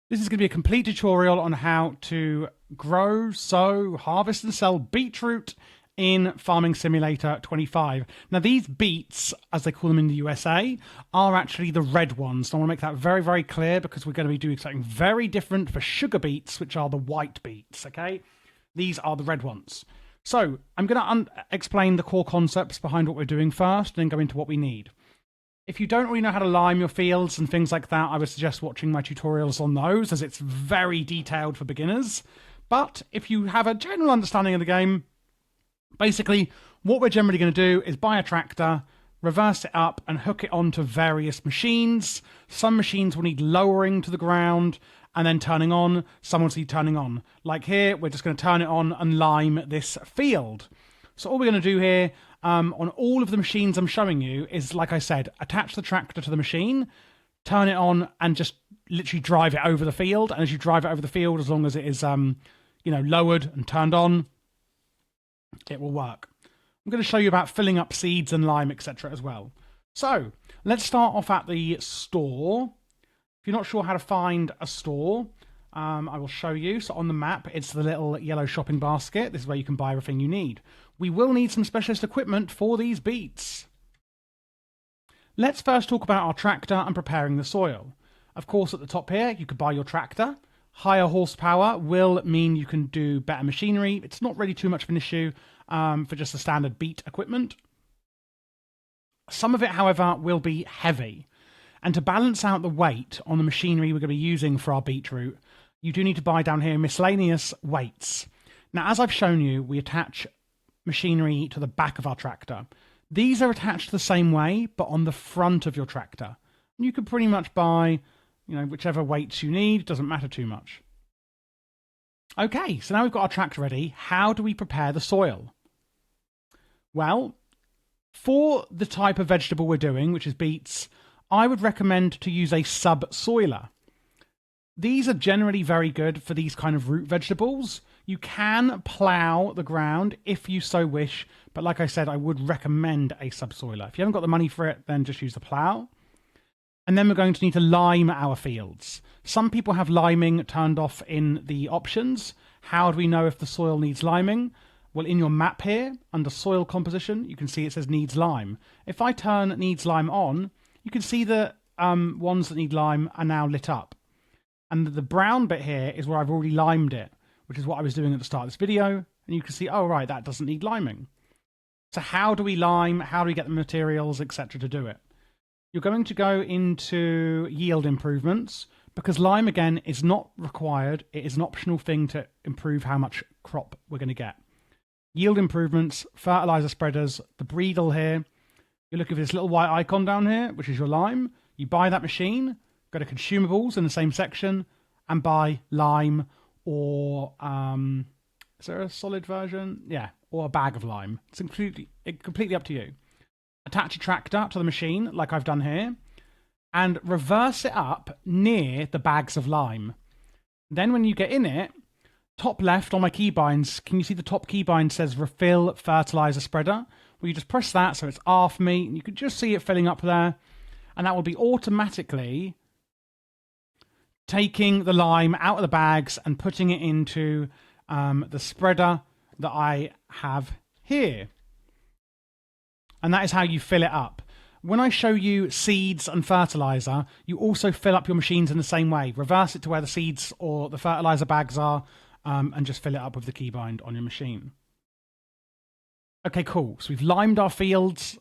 This is going to be a complete tutorial on how to grow, sow, harvest and sell beetroot in Farming Simulator 25. Now these beets, as they call them in the USA, are actually the red ones. So I want to make that very, very clear because we're going to be doing something very different for sugar beets, which are the white beets, okay? These are the red ones. So I'm going to explain the core concepts behind what we're doing first and then go into what we need. If you don't really know how to lime your fields and things like that, I would suggest watching my tutorials on those, as it's very detailed for beginners. But if you have a general understanding of the game, basically what we're generally going to do is buy a tractor, reverse it up and hook it onto various machines. Some machines will need lowering to the ground and then turning on. Some will need turning on. Like here, we're just going to turn it on and lime this field. So all we're going to do here on all of the machines I'm showing you is, like I said, attach the tractor to the machine, turn it on, and just literally drive it over the field. And as you drive it over the field, as long as it is, lowered and turned on, it will work. I'm going to show you about filling up seeds and lime, etc. as well. So let's start off at the store. If you're not sure how to find a store, I will show you. So on the map, it's the little yellow shopping basket. This is where you can buy everything you need. We will need some specialist equipment for these beets. Let's first talk about our tractor and preparing the soil. Of course, at the top here, you could buy your tractor. Higher horsepower will mean you can do better machinery. It's not really too much of an issue for just the standard beet equipment. Some of it, however, will be heavy. And to balance out the weight on the machinery we're going to be using for our beetroot, you do need to buy down here miscellaneous weights. Now, as I've shown you, we attach machinery to the back of our tractor. These are attached the same way, but on the front of your tractor. You could pretty much buy, whichever weights you need. It doesn't matter too much. Okay, so now we've got our tractor ready. How do we prepare the soil? Well, for the type of vegetable we're doing, which is beets, I would recommend to use a subsoiler. These are generally very good for these kind of root vegetables. You can plough the ground if you so wish, but like I said, I would recommend a subsoiler. If you haven't got the money for it, then just use the plough. And then we're going to need to lime our fields. Some people have liming turned off in the options. How do we know if the soil needs liming? Well, in your map here, under soil composition, you can see it says needs lime. If I turn needs lime on, you can see the ones that need lime are now lit up. And the brown bit here is where I've already limed it, which is what I was doing at the start of this video. And you can see, oh, right, that doesn't need liming. So how do we lime? How do we get the materials, etc. to do it? You're going to go into yield improvements because lime, again, is not required. It is an optional thing to improve how much crop we're going to get. Yield improvements, fertilizer spreaders, the Breedle here. You look at this little white icon down here, which is your lime. You buy that machine, go to consumables in the same section, and buy lime or, is there a solid version? Yeah, or a bag of lime. It's completely up to you. Attach a tractor to the machine, like I've done here, and reverse it up near the bags of lime. Then when you get in it, top left on my keybinds, can you see the top keybind says refill fertilizer spreader? Well, you just press that, so it's R for me, and you can just see it filling up there, and that will be automatically taking the lime out of the bags and putting it into the spreader that I have here. And that is how you fill it up. When I show you seeds and fertilizer, you also fill up your machines in the same way. Reverse it to where the seeds or the fertilizer bags are, and just fill it up with the keybind on your machine. Okay, cool. So we've limed our fields.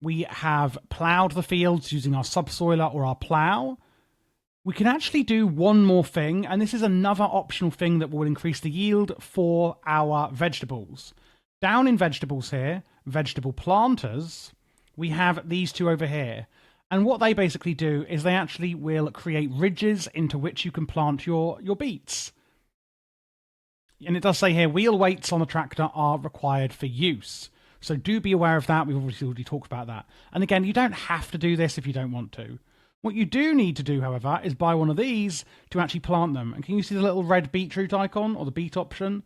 We have ploughed the fields using our subsoiler or our plough. We can actually do one more thing, and this is another optional thing that will increase the yield for our vegetables. Down in vegetables here, vegetable planters, we have these two over here. And what they basically do is they actually will create ridges into which you can plant your beets. And it does say here, wheel weights on the tractor are required for use. So do be aware of that. We've obviously already talked about that. And again, you don't have to do this if you don't want to. What you do need to do, however, is buy one of these to actually plant them. And can you see the little red beetroot icon or the beet option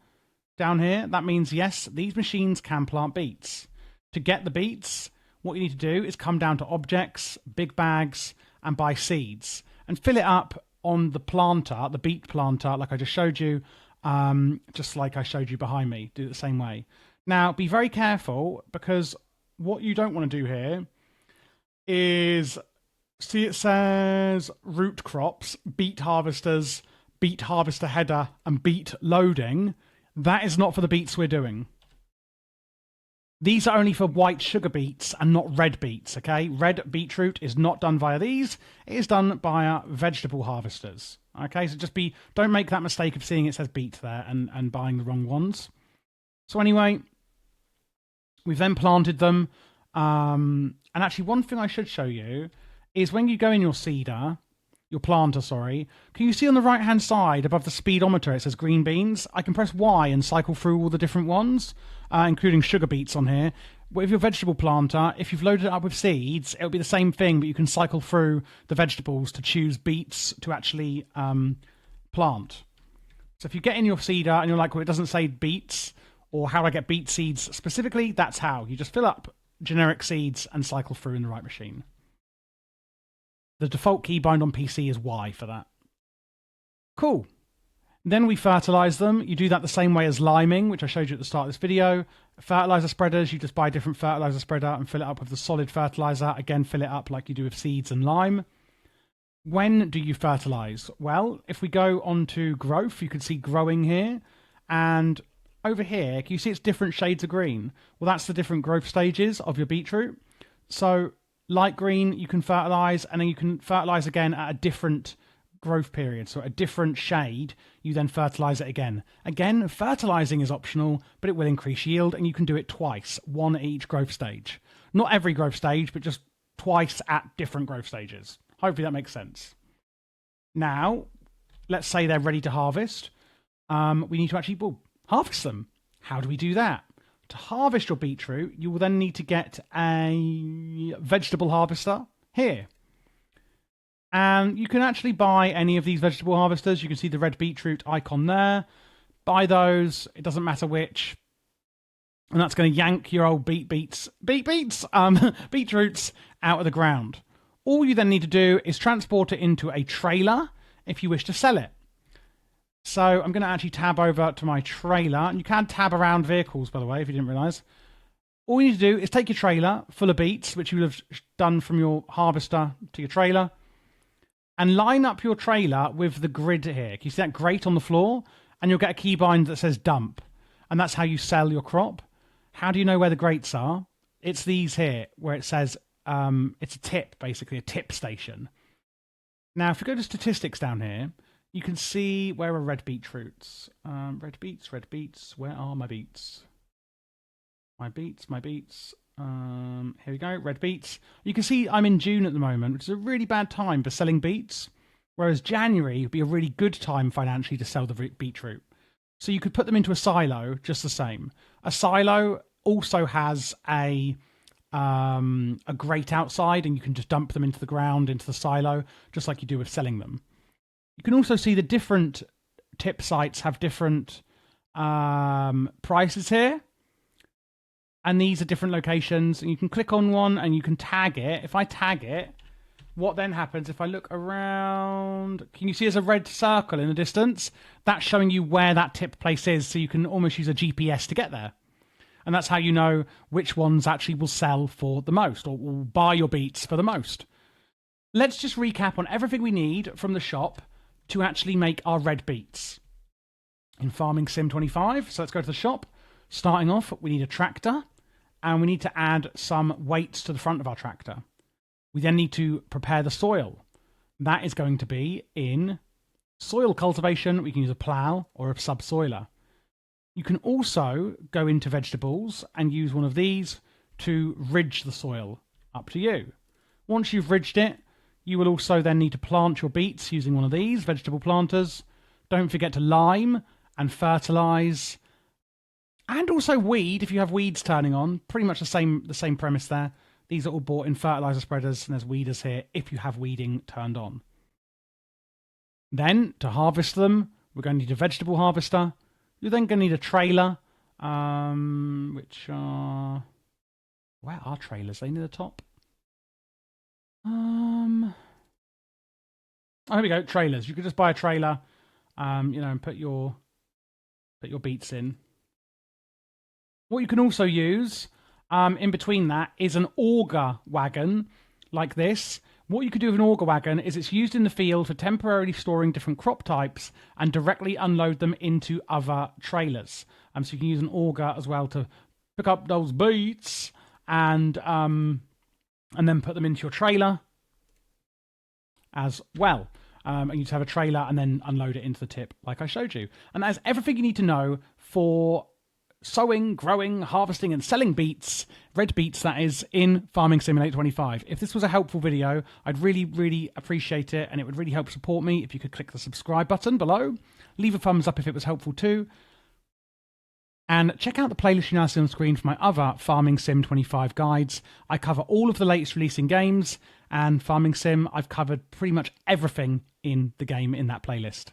down here? That means, yes, these machines can plant beets. To get the beets, what you need to do is come down to objects, big bags, and buy seeds. And fill it up on the planter, the beet planter, like I just showed you, just like I showed you behind me. Do it the same way. Now, be very careful, because what you don't want to do here is, see, it says root crops, beet harvesters, beet harvester header, and beet loading. That is not for the beets we're doing. These are only for white sugar beets and not red beets, okay? Red beetroot is not done via these. It is done via vegetable harvesters, okay? So don't make that mistake of seeing it says beet there and buying the wrong ones. So anyway, we've then planted them. And actually, one thing I should show you is when you go in your planter, sorry, can you see on the right-hand side above the speedometer it says green beans? I can press Y and cycle through all the different ones, including sugar beets on here. With your vegetable planter, if you've loaded it up with seeds, it'll be the same thing, but you can cycle through the vegetables to choose beets to actually plant. So if you get in your seeder and you're like, well, it doesn't say beets, or how do I get beet seeds specifically, that's how. You just fill up generic seeds and cycle through in the right machine. The default keybind on PC is Y for that. Cool. Then we fertilize them. You do that the same way as liming, which I showed you at the start of this video. Fertilizer spreaders, you just buy a different fertilizer spreader and fill it up with the solid fertilizer. Again, fill it up like you do with seeds and lime. When do you fertilize? Well, if we go on to growth, you can see growing here. And over here, can you see it's different shades of green? Well, that's the different growth stages of your beetroot. So light green, you can fertilize, and then you can fertilize again at a different growth period. So at a different shade, you then fertilize it again. Again, fertilizing is optional, but it will increase yield, and you can do it twice, one at each growth stage. Not every growth stage, but just twice at different growth stages. Hopefully that makes sense. Now, let's say they're ready to harvest. We need to actually harvest them. How do we do that? To harvest your beetroot, you will then need to get a vegetable harvester here. And you can actually buy any of these vegetable harvesters. You can see the red beetroot icon there. Buy those. It doesn't matter which. And that's going to yank your old beetroots out of the ground. All you then need to do is transport it into a trailer if you wish to sell it. So I'm going to actually tab over to my trailer. And you can tab around vehicles, by the way, if you didn't realise. All you need to do is take your trailer full of beets, which you will have done from your harvester to your trailer, and line up your trailer with the grid here. Can you see that grate on the floor? And you'll get a keybind that says dump. And that's how you sell your crop. How do you know where the grates are? It's these here, where it says it's a tip, basically, a tip station. Now, if you go to statistics down here, you can see where are red beetroots. Red beets. Where are my beets? My beets. Here we go, red beets. You can see I'm in June at the moment, which is a really bad time for selling beets, whereas January would be a really good time financially to sell the beetroot. So you could put them into a silo just the same. A silo also has a grate outside, and you can just dump them into the ground, into the silo, just like you do with selling them. You can also see the different tip sites have different prices here. And these are different locations. And you can click on one and you can tag it. If I tag it, what then happens if I look around? Can you see there's a red circle in the distance? That's showing you where that tip place is. So you can almost use a GPS to get there. And that's how you know which ones actually will sell for the most, or will buy your beets for the most. Let's just recap on everything we need from the shop to actually make our red beets in Farming Sim 25. So let's go to the shop. Starting off, we need a tractor, and we need to add some weights to the front of our tractor. We then need to prepare the soil. That is going to be in soil cultivation. We can use a plough or a subsoiler. You can also go into vegetables and use one of these to ridge the soil. Up to you. Once you've ridged it, you will also then need to plant your beets using one of these vegetable planters. Don't forget to lime and fertilize, and also weed if you have weeds turning on. Pretty much the same premise there. These are all bought in fertilizer spreaders, and there's weeders here if you have weeding turned on. Then to harvest them, we're going to need a vegetable harvester. You're then going to need a trailer, which are, where are trailers? Are they near the top? Oh, here we go, trailers. You could just buy a trailer, you know, and put your beets in. What you can also use in between that is an auger wagon like this. What you could do with an auger wagon is it's used in the field for temporarily storing different crop types and directly unload them into other trailers. So you can use an auger as well to pick up those beets and then put them into your trailer as well. And you just have a trailer and then unload it into the tip like I showed you. And that's everything you need to know for sowing, growing, harvesting and selling beets, red beets that is, in Farming Simulator 25. If this was a helpful video, I'd really appreciate it, and it would really help support me if you could click the subscribe button below. Leave a thumbs up if it was helpful too. And check out the playlist you now see on screen for my other Farming Sim 25 guides. I cover all of the latest releasing games, and Farming Sim, I've covered pretty much everything in the game in that playlist.